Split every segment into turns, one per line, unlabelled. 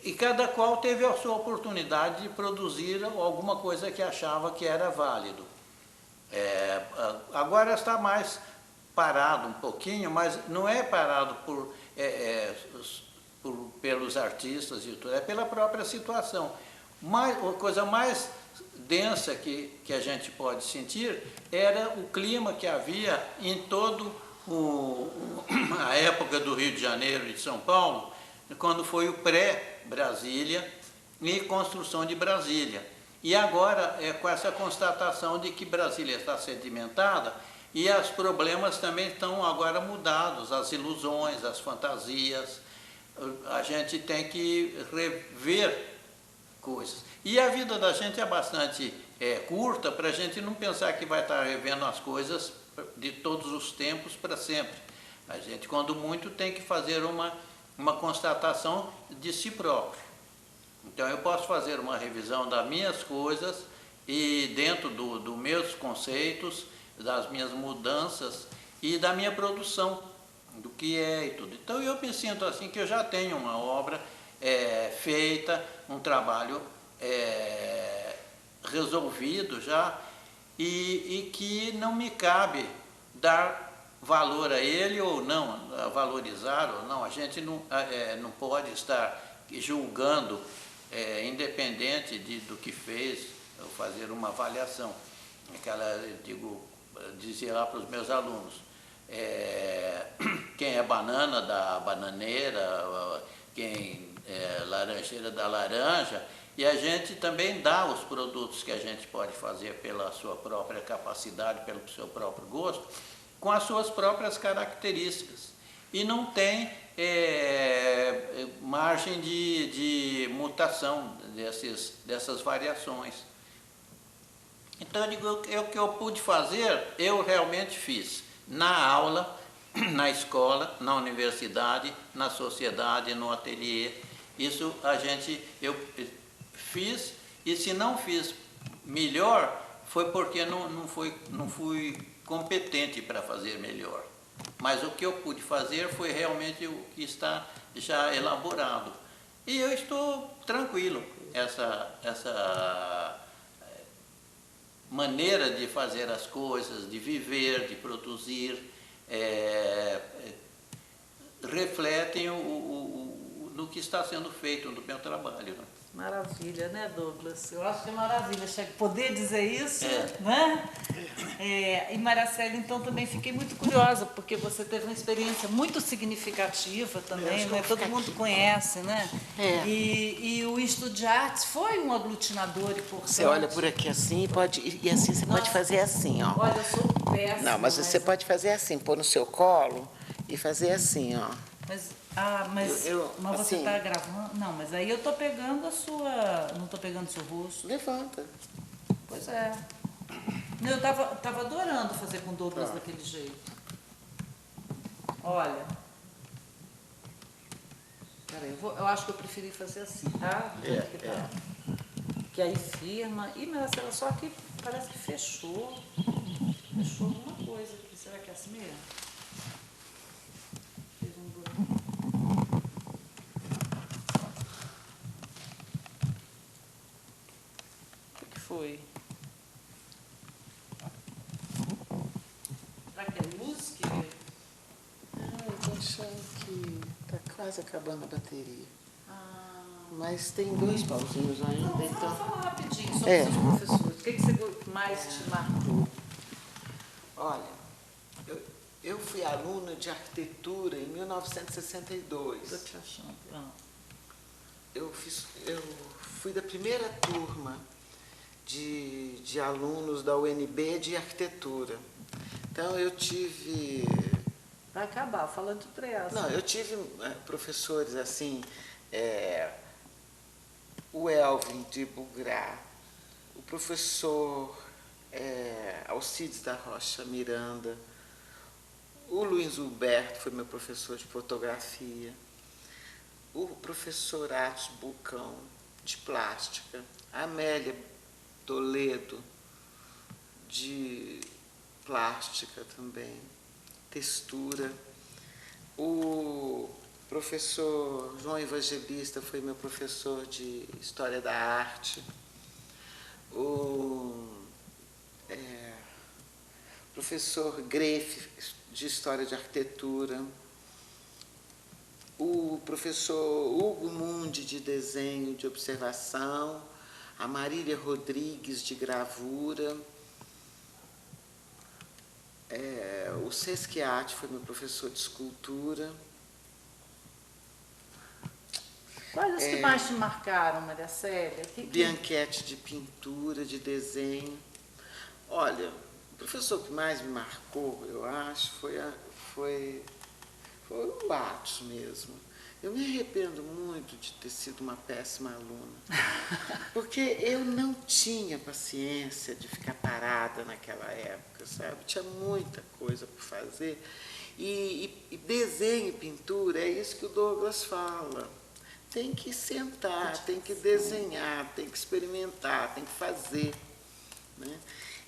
E cada qual teve a sua oportunidade de produzir alguma coisa que achava que era válido. Agora está mais parado um pouquinho, mas não é parado pelos artistas e tudo, é pela própria situação. A coisa mais densa que a gente pode sentir era o clima que havia em todo a época do Rio de Janeiro e de São Paulo, quando foi o pré-Brasília e construção de Brasília. E agora com essa constatação de que Brasília está sedimentada e os problemas também estão agora mudados, as ilusões, as fantasias. A gente tem que rever coisas. E a vida da gente é bastante curta para a gente não pensar que vai estar revendo as coisas de todos os tempos para sempre. A gente, quando muito, tem que fazer uma constatação de si próprio. Então, eu posso fazer uma revisão das minhas coisas e dentro dos meus conceitos, das minhas mudanças e da minha produção, do que é e tudo. Então, eu me sinto assim que eu já tenho uma obra feita, um trabalho resolvido já e que não me cabe dar valor a ele ou não, valorizar ou não. A gente não pode estar julgando independente do que fez, ou fazer uma avaliação. Dizia lá para os meus alunos, quem é banana da bananeira, quem é laranjeira da laranja, e a gente também dá os produtos que a gente pode fazer pela sua própria capacidade, pelo seu próprio gosto, com as suas próprias características. E não tem margem de mutação dessas variações. Então, eu digo, o que eu pude fazer, eu realmente fiz. Na aula, na escola, na universidade, na sociedade, no ateliê. Isso eu fiz, e se não fiz melhor, foi porque não fui competente para fazer melhor. Mas o que eu pude fazer foi realmente o que está já elaborado. E eu estou tranquilo. Essa maneira de fazer as coisas, de viver, de produzir, refletem no que está sendo feito no meu trabalho. Né?
Maravilha, né, Douglas? Eu acho que é maravilha poder dizer isso, né? E Maracela, então, também fiquei muito curiosa, porque você teve uma experiência muito significativa também, né? Todo mundo conhece, né? E o Instituto de Artes foi um aglutinador importante.
Você olha por aqui assim e assim você pode fazer assim, ó.
Olha, eu sou péssima.
Não, mas você pode fazer assim, pôr no seu colo e fazer assim, ó.
Mas você
assim,
está gravando? Não, mas aí eu estou pegando a sua... Não estou pegando o seu rosto.
Levanta.
Pois é. Eu estava adorando fazer com o Douglas daquele jeito. Olha. Peraí, eu acho que eu preferi fazer assim, tá? Que aí firma. Ih, Marcela, só que parece que fechou. Fechou alguma coisa aqui. Será que é assim mesmo? O que foi? Será que é luz que...
Eu tô achando que tá quase acabando a bateria. Mas tem 2 pauzinhos ainda,
Vamos
então...
falar rapidinho sobre os seus professores. O que você mais te marcou?
Olha, eu fui aluna de arquitetura em 1962.
Estou te achando.
Eu fui da primeira turma de alunos da UNB de arquitetura. Então, eu tive...
Vai acabar, falando de três.
Não, eu tive professores assim, o Elvin de Bugrá, o professor Alcides da Rocha Miranda, o Luiz Huberto foi meu professor de fotografia, o professor Atos Bucão, de plástica, a Amélia Toledo, de plástica também, textura, o Professor João Evangelista foi meu professor de História da Arte. O professor Greff, de História de Arquitetura. O professor Hugo Mundi, de Desenho de Observação. A Marília Rodrigues, de Gravura. O Sesquiati foi meu professor de Escultura.
Quais os que mais te marcaram, Maria Célia?
Bianchetti, de Pintura, de Desenho. Olha, o professor que mais me marcou, eu acho, foi o Atos mesmo. Eu me arrependo muito de ter sido uma péssima aluna, porque eu não tinha paciência de ficar parada naquela época, sabe? Tinha muita coisa para fazer. E desenho e pintura, é isso que o Douglas fala. Tem que sentar, tem que desenhar, tem que experimentar, tem que fazer, né?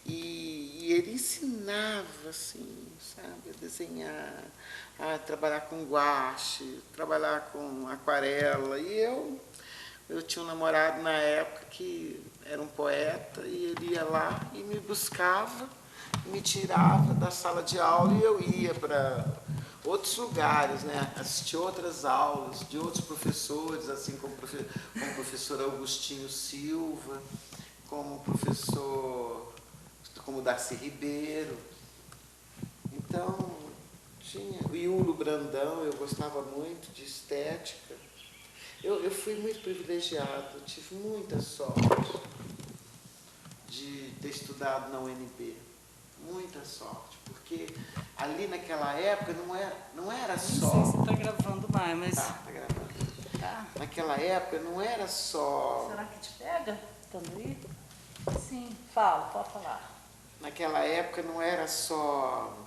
E ele ensinava, assim, sabe, a desenhar, a trabalhar com guache, trabalhar com aquarela. E eu tinha um namorado na época que era um poeta, e ele ia lá e me buscava, me tirava da sala de aula e eu ia para outros lugares, né? Assistir outras aulas de outros professores, assim como o professor Augustinho Silva, como o Darcy Ribeiro. Então, tinha o Iulo Brandão, eu gostava muito de estética. Eu fui muito privilegiado, tive muita sorte de ter estudado na UNB. Muita sorte, porque ali naquela época não era só...
Não sei se está gravando mais, mas...
Tá gravando.
Tá.
Naquela época não era só...
Será que te pega? Estando aí? Sim, fala, pode falar.
Naquela época não era só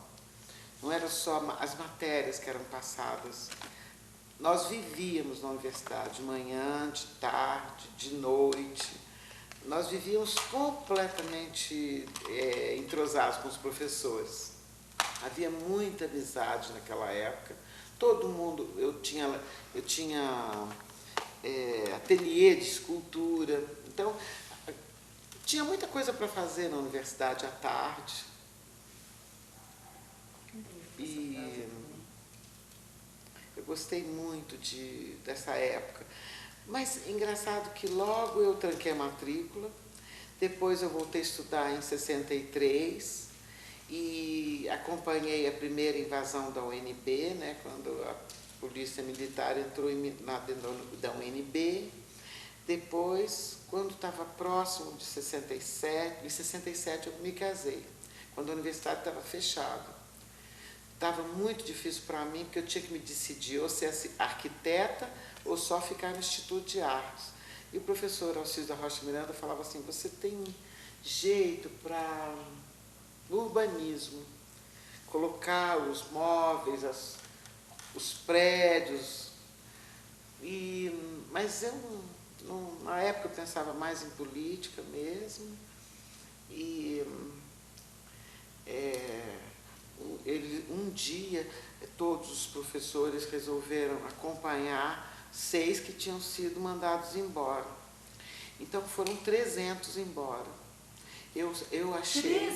as matérias que eram passadas. Nós vivíamos na universidade de manhã, de tarde, de noite. Nós vivíamos completamente entrosados com os professores. Havia muita amizade naquela época. Todo mundo, eu tinha ateliê de escultura. Então, tinha muita coisa para fazer na universidade à tarde. E eu gostei muito dessa época. Mas engraçado que logo eu tranquei a matrícula, depois eu voltei a estudar em 63 e acompanhei a primeira invasão da UNB, né, quando a polícia militar entrou dentro da UNB. Depois, quando estava próximo de 67, em 67 eu me casei, quando a universidade estava fechada. Estava muito difícil para mim, porque eu tinha que me decidir ou ser arquiteta ou só ficar no Instituto de Artes. E o professor Alcides da Rocha Miranda falava assim, você tem jeito para urbanismo, colocar os móveis, os prédios. Mas eu, na época, eu pensava mais em política mesmo. Um dia, todos os professores resolveram acompanhar 6 que tinham sido mandados embora. Então, foram 300 embora. Eu achei...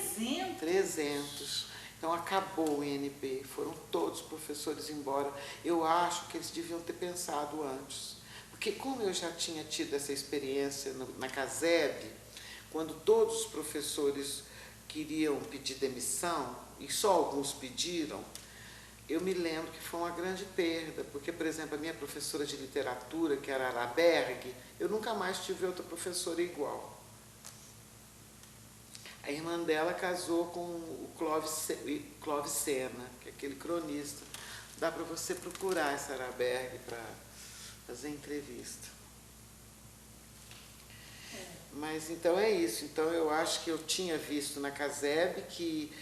300? Então, acabou o INB, foram todos os professores embora. Eu acho que eles deviam ter pensado antes. Porque como eu já tinha tido essa experiência na CASEB, quando todos os professores queriam pedir demissão, e só alguns pediram, eu me lembro que foi uma grande perda, porque, por exemplo, a minha professora de literatura, que era a Araberg, eu nunca mais tive outra professora igual. A irmã dela casou com o Clóvis Sena, que é aquele cronista. Dá para você procurar essa Araberg para fazer entrevista. Mas então é isso. Então eu acho que eu tinha visto na CASEB que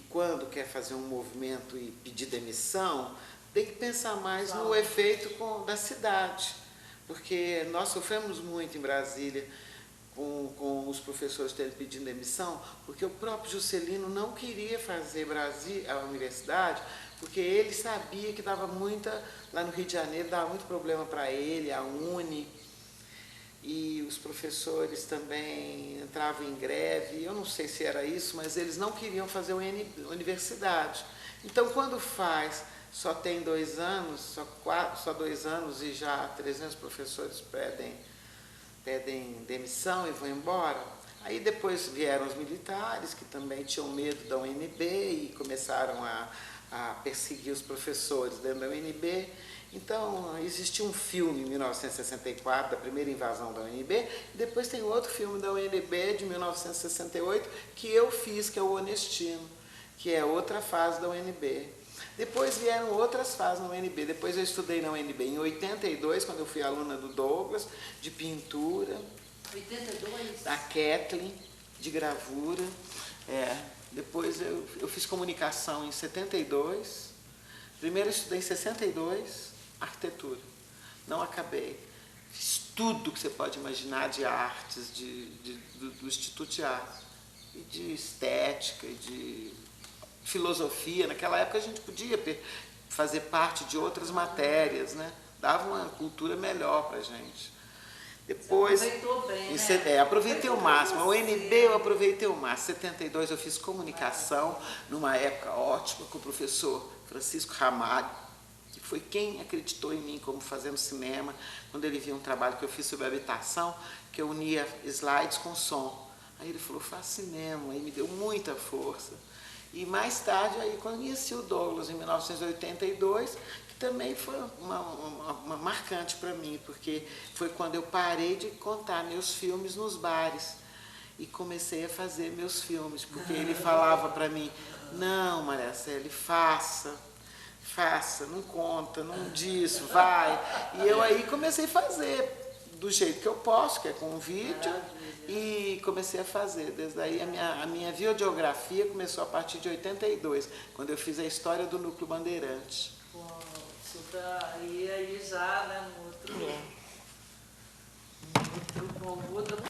quando quer fazer um movimento e pedir demissão, tem que pensar mais no efeito da cidade. Porque nós sofremos muito em Brasília com os professores terem pedido demissão, porque o próprio Juscelino não queria fazer a universidade porque ele sabia que dava lá no Rio de Janeiro, dava muito problema para ele, a Uni, e os professores também entravam em greve, eu não sei se era isso, mas eles não queriam fazer universidade. Então, quando só tem 2 anos, só 2 anos e já 300 professores pedem demissão e vão embora. Aí depois vieram os militares, que também tinham medo da UNB e começaram a perseguir os professores dentro da UNB. Então, existiu um filme em 1964, da primeira invasão da UNB, e depois tem outro filme da UNB de 1968, que eu fiz, que é o Honestino, que é outra fase da UNB. Depois vieram outras fases na UNB. Depois eu estudei na UNB em 82, quando eu fui aluna do Douglas, de pintura.
82?
Da Kathleen, de gravura. Depois eu fiz comunicação em 72. Primeiro eu estudei em 62, arquitetura. Não acabei. Fiz tudo que você pode imaginar de artes, do Instituto de Arte. E de estética, e de filosofia. Naquela época a gente podia fazer parte de outras matérias, né? Dava uma cultura melhor para a gente. Depois,
você aproveitou bem, né?
Aproveitei o máximo. A UNB eu aproveitei o máximo. Em 72 eu fiz comunicação, numa época ótima, com o professor Francisco Ramalho, que foi quem acreditou em mim como fazendo cinema, quando ele viu um trabalho que eu fiz sobre habitação, que eu unia slides com som. Aí ele falou, faz cinema, aí me deu muita força. E mais tarde, aí conheci o Douglas em 1982, que também foi uma marcante para mim, porque foi quando eu parei de contar meus filmes nos bares e comecei a fazer meus filmes, porque ele falava para mim, não, Maricele, faça, não conta, não diz, vai. E eu aí comecei a fazer do jeito que eu posso, que é com vídeo, e comecei a fazer. Desde aí a minha videografia começou a partir de 82, quando eu fiz a história do Núcleo Bandeirante.
Isso daí já, né, outra